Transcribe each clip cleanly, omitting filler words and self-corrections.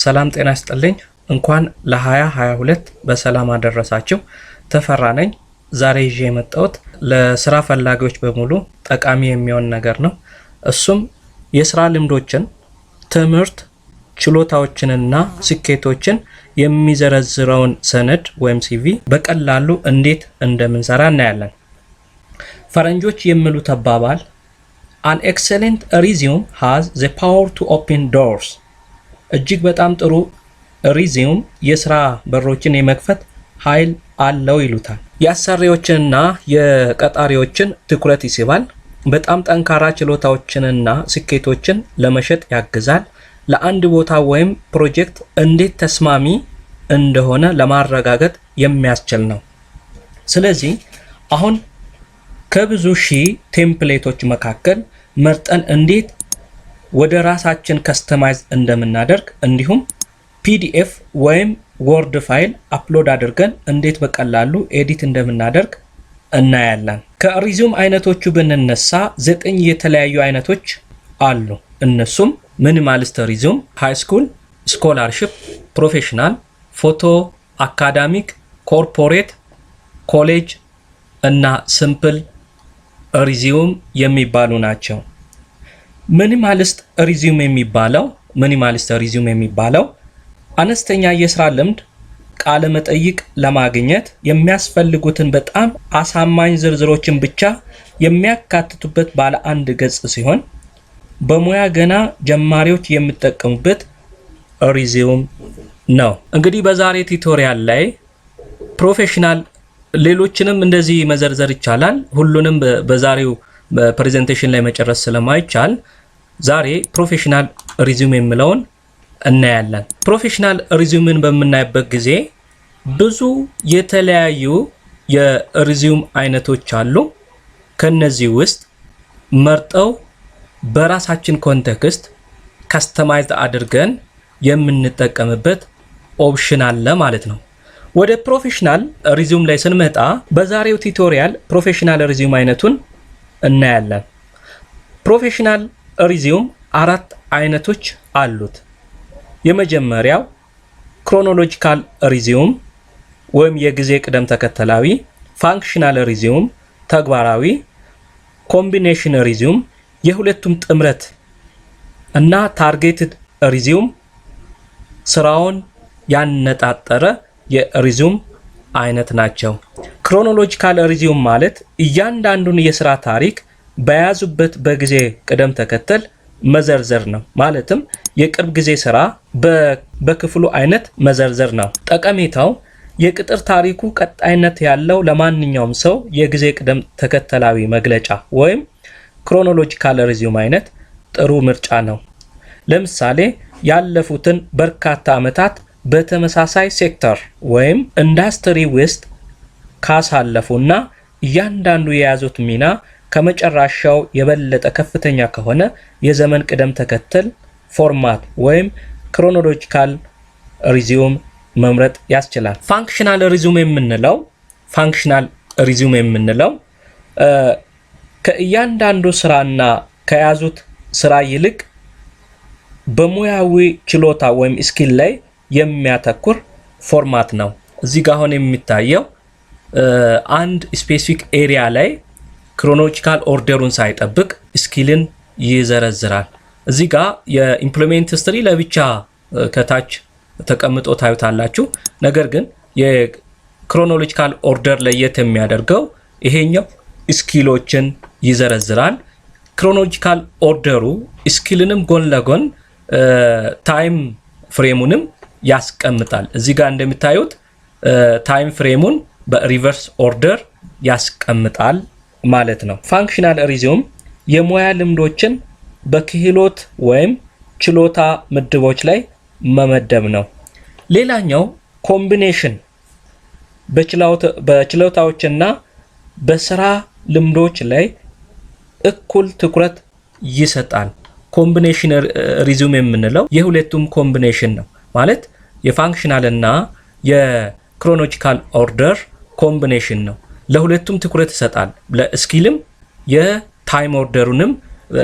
ሰላም ጤና ይስጥልኝ እንኳን ለ2022 በሰላም አደረሳችሁ ተፈራ ነኝ ዛሬ ይዤ የመጣሁት ለስራ ፈላጊዎች በሙሉ ጠቃሚ የሚሆን ነገር ነው እሱም የስራ ልምዶችን ትምህርት ችሎታዎችንና ስኬቶችን የሚዘረዝረውን ሰነድ ወይም ሲቪ በቀላሉ እንዴት እንደምንሰራ እናያለን ፈረንጆች የሚሉት አባባል An excellent resume has the power to open doors እጅግ በጣም ጥሩ ሪዚዩም የስራ በሮችን የመክፈት ኃይል አለው ይሉታል ያሰሪዎችንና የቀጣሪዎችን ትኩረት ይስባል በጣም ጠንካራ ችሎታዎችንና ስኬቶችን ለመሸጥ ያግዛል ለአንድ ቦታ ወይም ፕሮጀክት እንዴት ተስማሚ እንደሆነ ለማረጋገጥ የሚያስችል ነው ስለዚህ አሁን ከብዙ ሺህ ቴምፕሌቶች መካከል መርጠን እንዴት ወደ ራሳችን ከስተማይዝ እንደምናደርግ እንዲሁም ፒዲኤፍ ወይም ወርድ ፋይል አፕሎድ አድርገን እንዴት በቀላሉ ኤዲት እንደምናደርግ እናያለን ከሪዚዩም አይነቶቹ ብንነሳ 9 የተለያዩ አይነቶች አሉ እነሱም ሚኒማሊስት ሪዚዩም ሃይ ስኩል ስኮላርሺፕ ፕሮፌሽናል ፎቶ አካዳሚክ ኮርፖሬት ኮሌጅ እና ሲምፕል ሪዚዩም የሚባሉ ናቸው ሚኒማሊስት ሪዚዩም የሚባለው አነስተኛ የስራ ልምድ ቃለ መጠይቅ ለማግኘት የሚያስፈልጉትን በጣም አሳማኝ ዝርዝሮችን ብቻ የሚያካትቱበት ባለ አንድ ገጽ ሲሆን በሙያ ገና ጀማሪዎች የሚጠቀሙበት ሪዚዩም ነው እንግዲህ በዛሬ ቱቶሪያል ላይ ፕሮፌሽናል ሌሎችንም እንደዚህ መዘርዘር ይቻላል ሁሉንም በዛሬው በፕሬዘንቴሽን ላይ መጨረስ ስለማይቻል ዛሬ ፕሮፌሽናል ሪዚዩም የሚለውን እናያለን ፕሮፌሽናል ሪዚዩምን በመናይበት ጊዜ ብዙ የተለያዩ የሪዚዩም አይነቶች አሉ ከነዚህ ውስጥ መርጠው በራሳችን ኮንቴክስት ከስተማይዝድ አድርገን የምንጠቀምበት ኦፕሽን አለ ማለት ነው ወደ ፕሮፌሽናል ሪዚዩም ላይ ስንመጣ በዛሬው ቱቶሪያል ፕሮፌሽናል ሪዚዩም አይነቱን እናያለን ፕሮፌሽናል ሪዚዩም አራት አይነቶች አሉት የመጀመሪያው ክሮኖሎጂካል ሪዚዩም ወይም የጊዜ ቅደም ተከተላዊ ፋንክሽናል ሪዚዩም ተግባራዊ ኮምቢኔሽን ሪዚዩም የሁለቱም ጥምረት እና ታርጌትድ ሪዚዩም ስራውን ያነጣጠረ የሪዚዩም አይነት ናቸው ክሮኖሎጂካል ሪዚዩም ማለት እያንዳንዱን የሥራ ታሪክ በያዙበት በጊዜ ቅደም ተከተል መዘርዘር ነው ማለትም የቅርብ ጊዜ ሥራ በክፍሉ አይነት መዘርዘር ነው ጠቀሜታው የቅጥር ታሪኩ ቀጣይነት ያለው ለማንኛውም ሰው የጊዜ ቅደም ተከተላዊ መግለጫ ወይም ክሮኖሎጂካል ሪዚዩም አይነት ጥሩ ምርጫ ነው ለምሳሌ ያለፉትን በርካታ ዓመታት በተመሳሳይ ሴክተር ወይም ኢንዳስትሪ ውስጥ ካሳለፉና እያንዳንዱ የያዙት ሚና ከመጨረሻው የበለጠ ከፍተኛ ከሆነ የዘመን ቅደም ተከተል ፎርማት ወይም ክሮኖሎጂካል ሪዚዩም መምረጥ ያስችላል ፋንክሽናል ሪዚዩም የምንለው ከእያንዳንዱ ስራና ከያዙት ስራ ይልቅ በሙያዊ ችሎታ ወይም ስኪል ላይ የሚያተኩር ፎርማት ነው እዚህ ጋር ሆነ የሚታየው አንድ ስፔሲፊክ ኤሪያ ላይ ክሮኖሎጂካል ኦርደሩን ሳይጠብቅ ስኪልን ይዘረዝራል እዚህ ጋር የኢምፕሎይመንት ሂስትሪ ለብቻ ከታች ተቀምጦ ታዩታላችሁ ነገር ግን የክሮኖሎጂካል ኦርደር ለየት የሚያደርገው ይሄኛው ስኪሎችን ይዘረዝራል ክሮኖሎጂካል ኦርደሩ ስኪልንም ጎን ለጎን ታይም ፍሬሙንም ያስቀምጣል እዚህ ጋር እንደምታዩት ታይም ፍሬሙን በሪቨርስ ኦርደር ያስቀምጣል ማለት ነው ፋንክሽናል ሪዚዩም የሙያ ልምዶችን በክህሎት ወይም ችሎታ ምድቦች ላይ መመደብ ነው ሌላኛው ኮምቢኔሽን በችሎታዎችና በስራ ልምዶች ላይ እኩል ትኩረት ይሰጣል ኮምቢኔሽን ሪዚዩም የምንለው የሁለቱም ኮምቢኔሽን ነው ማለት የፋንክሽናል እና የክሮኖሎጂካል ኦርደር ኮምቢኔሽን ነው ለሁለቱም ትኩረት ይሰጣል ለስኪልም የታይም ኦርደሩንም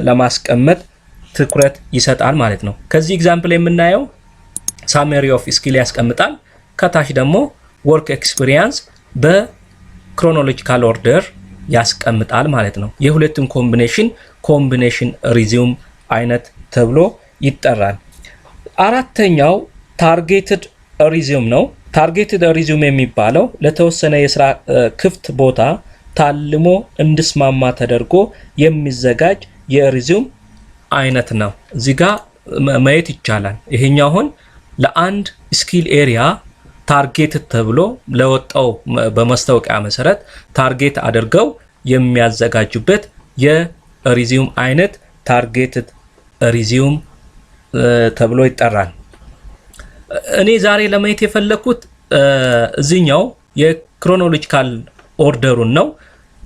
ለማስቀመጥ ትኩረት ይሰጣል ማለት ነው ከዚህ ኤግዛምፕል የምናየው ሳመሪ ኦፍ ስኪል ያስቀምጣል። ከታች ደግሞ ወርክ ኤክስፒሪየንስ በክሮኖሎጂካል ኦርደር ያስቀምጣል ማለት ነው። የሁለቱም ኮምቢኔሽን ሪዚዩም አይነት ተብሎ ይጠራል። አራተኛው ታርጌትድ ሪዚዩም ነው። ታርጌትድ ሪዚዩም የሚባለው ለተወሰነ የስራ ክፍት ቦታ ታልሞ እንድስማማ ተደርጎ የሚዘጋጅ የሪዚዩም አይነት ነው። እዚህ ጋር ማየት ይቻላል። ይሄኛው አሁን ለአንድ ስኪል ኤሪያ ታርጌት ተብሎ ለወጣው በማስታወቂያ መሰረት ታርጌት አድርገው የሚያዘጋጁበት የሪዚዩም አይነት ታርጌትድ ሪዚዩም ተብሎ ይጠራል። እኔ ዛሬ ለማየት የፈለኩት እዚህኛው የክሮኖሎጂካል ኦርደሩን ነው።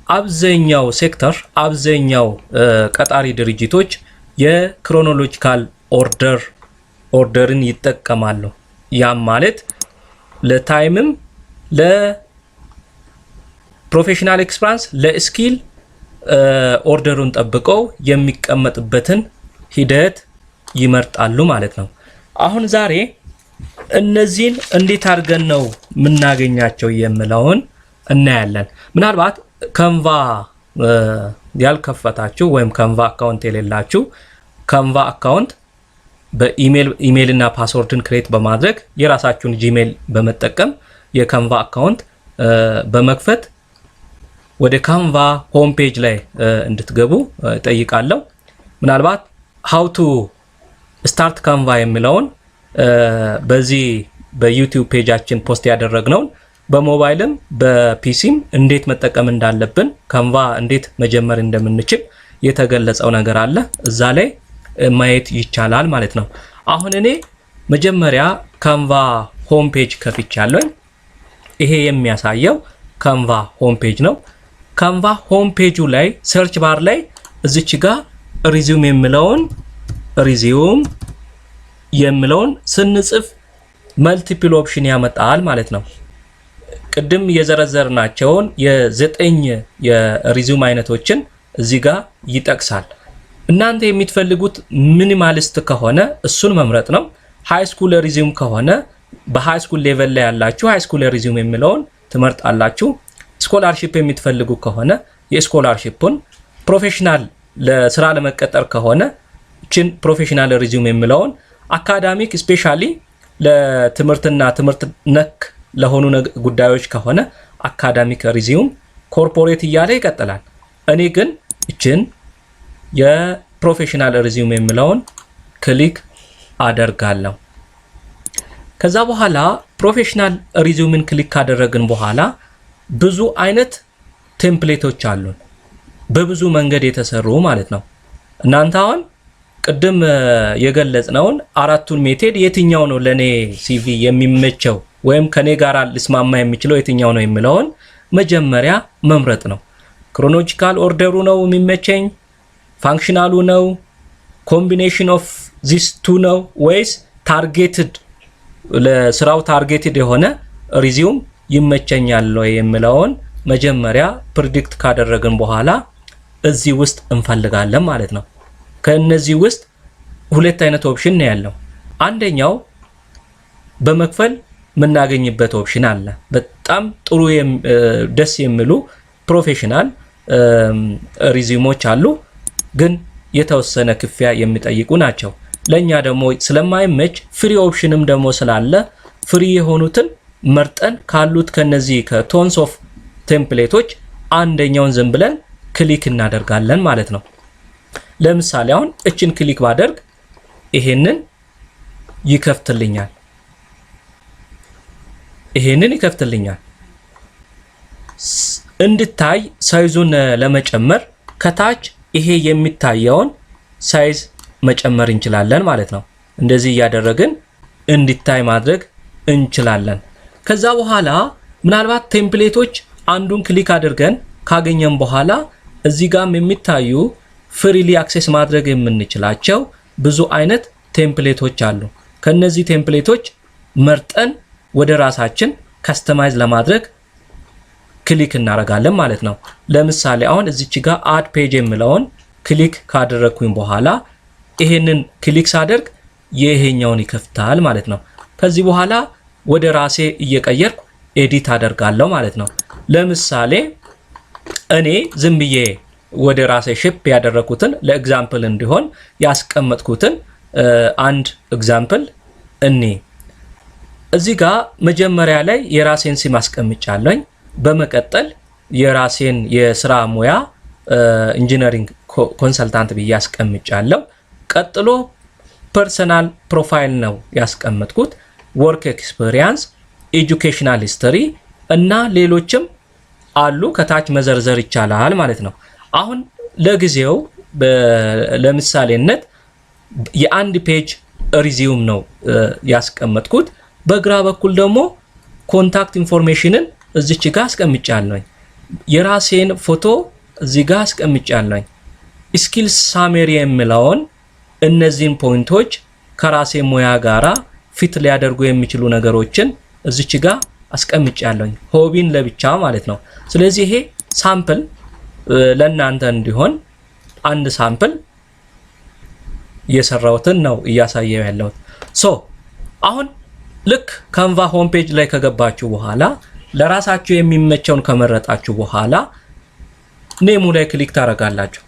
አብዛኛው ሴክተር አብዛኛው ቀጣሪ ድርጅቶች የክሮኖሎጂካል ኦርደርን ይጠቀማሉ። ያም ማለት ለታይምም ለፕሮፌሽናል ኤክስፒሪየንስ ለስኪል ኦርደሩን ጠብቀው የሚቀመጥበትን ሂደት ይመርጣሉ ማለት ነው። አሁን ዛሬ እነዚህን እንዴት አድርገን ነው የምናገኛቸው የሚለውን እናያለን። ምናልባት ካንቫ ያልከፈታችሁ ወይም ካንቫ አካውንት የሌላችሁ ካንቫ አካውንት በኢሜል እና ፓስወርድን ክሬት በማድረግ የራሳችሁን ጂሜል በመጠቀም የካንቫ አካውንት በመክፈት ወደ ካንቫ ሆም ፔጅ ላይ እንድትገቡ ጠይቃለሁ። ምናልባት how to start ካንቫ የሚለውን በዚህ በዩቲዩብ ፔጃችን ፖስት ያደረግነው በሞባይልም በፒሲም እንዴት መጠቀም እንዳለብን ካንቫ እንዴት መጀመር እንደምንችል የተገለጸው ነገር አለ። እዛ ላይ ማየት ይቻላል ማለት ነው። አሁን እኔ መጀመሪያ ካንቫ ሆም ፔጅ ከፍቻለሁ። ይሄ የሚያሳየው ካንቫ ሆም ፔጅ ነው። ካንቫ ሆም ፔጁ ላይ ሰርች ባር ላይ እዚች ጋር ሪዚዩም የሚለውን ስንጽፍ መልቲፕል ኦፕሽን ያመጣል ማለት ነው። ቅድም የዘረዘርናቸውን የዘጠኝ የሪዚዩም አይነቶችን እዚህ ጋር ይጠቅሳል። እናንተ የምትፈልጉት ሚኒማሊስት ከሆነ እሱን መምረጥ ነው። ሃይ ስኩል ሪዚዩም ከሆነ በሃይ ስኩል ሌቨል ላይ ያላችሁ ሃይ ስኩል ሪዚዩም የሚለውን ትመርጣላችሁ። ስኮላርሺፕ የምትፈልጉ ከሆነ የስኮላርሺፑን፣ ፕሮፌሽናል ለስራ ለመቀጠር ከሆነ እቺን ፕሮፌሽናል ሪዚዩም የሚለውን፣ አካዳሚክ ስፔሻሊ ለትምህርትና ትምህርት ነክ ለሆኑ ጉዳዮች ከሆነ አካዳሚክ ሪዚዩም፣ ኮርፖሬት እያለ ይቀጥላል። እኔ ግን እቺን የፕሮፌሽናል ሪዚዩም የሚለውን ክሊክ አደርጋለሁ። ከዛ በኋላ ፕሮፌሽናል ሪዚዩምን ክሊክ ካደረግን በኋላ ብዙ አይነት ቴምፕሌቶች አሉን፣ በብዙ መንገድ የተሰሩ ማለት ነው። እናንተ አሁን ቅድም የገለጽነውን አራቱን ሜቴድ የትኛው ነው ለኔ ሲቪ የሚመቸው ወይም ከኔ ጋር ሊስማማ የሚችለው የትኛው ነው የሚለውን መጀመሪያ መምረጥ ነው። ክሮኖሎጂካል ኦርደሩ ነው የሚመቸኝ፣ ፋንክሽናሉ ነው፣ ኮምቢኔሽን ኦፍ ዚስ ቱ ነው ወይስ ታርጌትድ ለስራው ታርጌትድ የሆነ ሪዚዩም ይመቸኛል ወይ የሚለውን መጀመሪያ ፕሪዲክት ካደረግን በኋላ እዚህ ውስጥ እንፈልጋለን ማለት ነው። ከነዚህ ውስጥ ሁለት አይነት ኦፕሽን ነው ያለው። አንደኛው በመክፈል የምናገኝበት ኦፕሽን አለ። በጣም ጥሩ ደስ የሚሉ ፕሮፌሽናል ሪዚዩሞች አሉ፣ ግን የተወሰነ ክፍያ የሚጠይቁ ናቸው። ለኛ ደግሞ ስለማይመች ፍሪ ኦፕሽንም ደግሞ ስላለ ፍሪ የሆኑትን መርጠን ካሉት ከነዚህ ከቶንስ ኦፍ ቴምፕሌቶች አንደኛውን ዝም ብለን ክሊክ እናደርጋለን ማለት ነው። ለምሳሌ አሁን እችን ክሊክ ባደርግ ይሄንን ይከፍትልኛል። እንድታይ ሳይዙን ለመጨመር ከታች ይሄ የሚታየውን ሳይዝ መጨመር እንችላለን ማለት ነው። እንደዚህ እያደረግን እንዲታይ ማድረግ እንችላለን። ከዛ በኋላ ምናልባት ቴምፕሌቶች አንዱን ክሊክ አድርገን ካገኘን በኋላ እዚህ ጋርም የሚታዩ ፍሪሊ አክሰስ ማድረግ የምንችላቸው ብዙ አይነት ቴምፕሌቶች አሉ። ከነዚህ ቴምፕሌቶች መርጠን ወደ ራሳችን ከስተማይዝ ለማድረግ ክሊክ እናደርጋለን ማለት ነው። ለምሳሌ አሁን እዚች ጋር አድ ፔጅ የሚለውን ክሊክ ካደረግኩኝ በኋላ ይሄንን ክሊክ ሳደርግ ይሄኛውን ይከፍታል ማለት ነው። ከዚህ በኋላ ወደ ራሴ እየቀየርኩ ኤዲት አደርጋለሁ ማለት ነው። ለምሳሌ እኔ ዝም ብዬ ወደ ራሴ ሼፕ ያደረኩትን ለኤግዛምፕል እንዲሆን ያስቀመጥኩትን አንድ ኤግዛምፕል እኔ እዚህ ጋር መጀመሪያ ላይ የራሴን ስም አስቀምጫለሁ። በመቀጠል የራሴን የሥራ ሙያ ኢንጂነሪንግ ኮንሰልታንት ብዬ አስቀምጫለሁ። ቀጥሎ ፐርሰናል ፕሮፋይል ነው ያስቀመጥኩት፣ ወርክ ኤክስፒሪየንስ፣ ኤጁኬሽናል ሂስትሪ እና ሌሎችም አሉ። ከታች መዘርዘር ይቻላል ማለት ነው። አሁን ለጊዜው ለምሳሌነት የአንድ ፔጅ ሪዚዩም ነው ያስቀመጥኩት። በግራ በኩል ደግሞ ኮንታክት ኢንፎርሜሽንን እዚች ጋር አስቀምጫለሁ። የራሴን ፎቶ እዚህ ጋር አስቀምጫለሁ። ስኪልስ ሳሜሪ የሚለውን እነዚህን ፖይንቶች ከራሴ ሙያ ጋራ ፊት ሊያደርጉ የሚችሉ ነገሮችን እዚች ጋር አስቀምጫለሁ። ሆቢን ለብቻ ማለት ነው። ስለዚህ ይሄ ሳምፕል ለእናንተ እንዲሆን አንድ ሳምፕል የሰራሁትን ነው እያሳየው ያለሁት። አሁን ልክ ካንቫ ሆም ፔጅ ላይ ከገባችሁ በኋላ ለራሳችሁ የሚመቸውን ከመረጣችሁ በኋላ ኔሙ ላይ ክሊክ ታረጋላችሁ።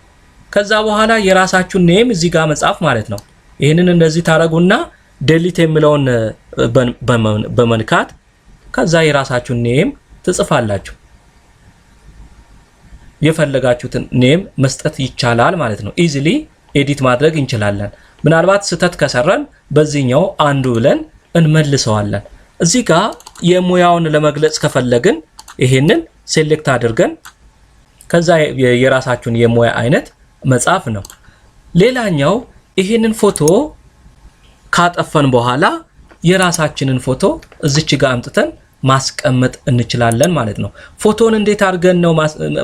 ከዛ በኋላ የራሳችሁን ኔም እዚህ ጋር መጻፍ ማለት ነው። ይሄንን እንደዚህ ታረጉና ዴሊት የሚለውን በመንካት ከዛ የራሳችሁን ኔም ትጽፋላችሁ። የፈለጋችሁትን ኔም መስጠት ይቻላል ማለት ነው። ኢዚሊ ኤዲት ማድረግ እንችላለን። ምናልባት ስተት ከሰራን በዚህኛው አንዱ ብለን እንመልሰዋለን። እዚህ ጋር የሙያውን ለመግለጽ ከፈለግን ይሄንን ሴሌክት አድርገን ከዛ የራሳችሁን የሙያ አይነት መጻፍ ነው። ሌላኛው ይሄንን ፎቶ ካጠፈን በኋላ የራሳችንን ፎቶ እዚች ጋር አምጥተን ማስቀመጥ እንችላለን ማለት ነው። ፎቶን እንዴት አድርገን ነው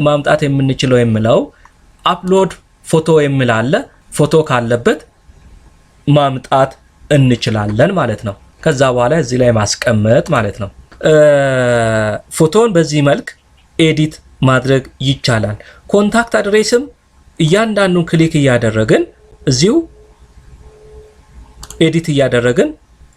ማምጣት የምንችለው የሚለው አፕሎድ ፎቶ የሚል አለ። ፎቶ ካለበት ማምጣት እንችላለን ማለት ነው። ከዛ በኋላ እዚህ ላይ ማስቀመጥ ማለት ነው። ፎቶን በዚህ መልክ ኤዲት ማድረግ ይቻላል። ኮንታክት አድሬስም እያንዳንዱን ክሊክ እያደረግን እዚሁ ኤዲት እያደረግን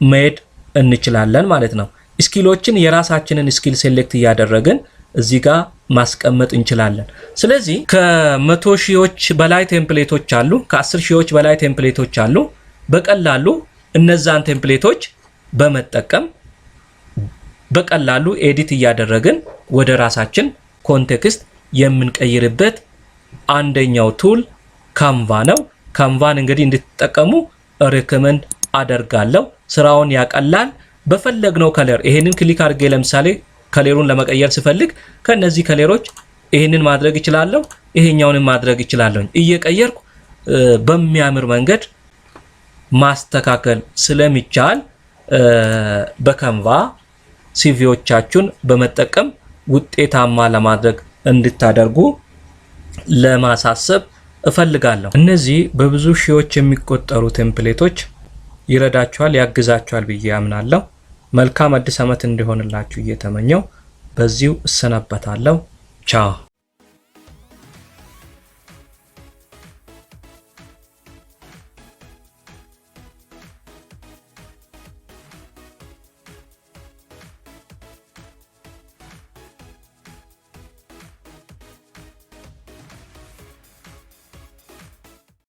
መሄድ እንችላለን ማለት ነው። ስኪሎችን የራሳችንን ስኪል ሴሌክት እያደረግን እዚህ ጋር ማስቀመጥ እንችላለን። ስለዚህ ከ100 ሺዎች በላይ ቴምፕሌቶች አሉ፣ ከ10 ሺዎች በላይ ቴምፕሌቶች አሉ። በቀላሉ እነዛን ቴምፕሌቶች በመጠቀም በቀላሉ ኤዲት እያደረግን ወደ ራሳችን ኮንቴክስት የምንቀይርበት አንደኛው ቱል ካንቫ ነው። ካንቫን እንግዲህ እንድትጠቀሙ ሪኮመንድ አደርጋለሁ። ስራውን ያቀላል። በፈለግነው ከለር ይሄንን ክሊክ አድርጌ ለምሳሌ ከለሩን ለመቀየር ስፈልግ ከነዚህ ከለሮች ይሄንን ማድረግ ይችላልው፣ ይሄኛውንም ማድረግ ይችላልው። እየቀየርኩ በሚያምር መንገድ ማስተካከል ስለሚቻል በካንቫ ሲቪዎቻችሁን በመጠቀም ውጤታማ ለማድረግ እንድታደርጉ ለማሳሰብ እፈልጋለሁ። እነዚህ በብዙ ሺዎች የሚቆጠሩ ቴምፕሌቶች ይረዳችኋል፣ ያግዛችኋል ብዬ አምናለሁ። መልካም አዲስ ዓመት እንዲሆንላችሁ እየተመኘው በዚሁ እሰናበታለሁ። ቻው።